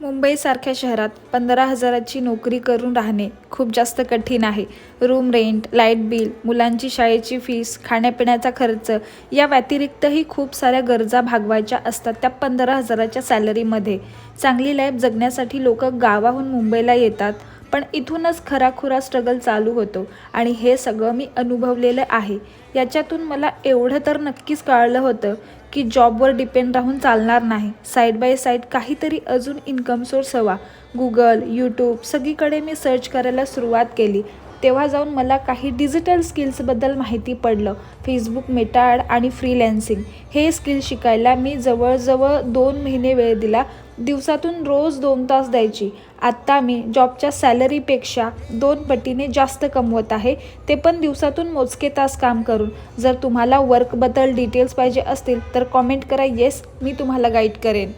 मुंबईसारख्या शहरात 15,000ची नोकरी करून राहणे खूप जास्त कठीण आहे. रूम रेंट, लाईट बिल, मुलांची शाळेची फीस, खाण्यापिण्याचा खर्च या व्यतिरिक्तही खूप साऱ्या गरजा भागवायच्या असतात त्या 15,000च्या सॅलरीमध्ये. चांगली लाईफ जगण्यासाठी लोक गावाहून मुंबईला येतात, पण इथूनच खराखुरा स्ट्रगल चालू होतो आणि हे सगळं मी अनुभवलेलं आहे. याच्यातून मला एवढं तर नक्कीच कळलं होतं की जॉबवर डिपेंड राहून चालणार नाही. साईड बाय साईड काहीतरी अजून इन्कम सोर्स हवा. गुगल, यूट्यूब सगळीकडे मी सर्च करायला सुरुवात केली. तेव्हा जाऊन मला काही डिजिटल स्किल्सबद्दल माहिती पडलं. फेसबुक, मेटा ॲड आणि फ्रीलॅन्सिंग हे स्किल शिकायला मी जवळजवळ 2 महिने वेळ दिला. दिवसातून रोज 2 तास द्यायची. आत्ता मी जॉबच्या सॅलरीपेक्षा 2 पटीने जास्त कमवत आहे, ते पण दिवसातून मोजके तास काम करून. जर तुम्हाला वर्कबद्दल डिटेल्स पाहिजे असतील तर कॉमेंट करा. येस, मी तुम्हाला गाईड करेन.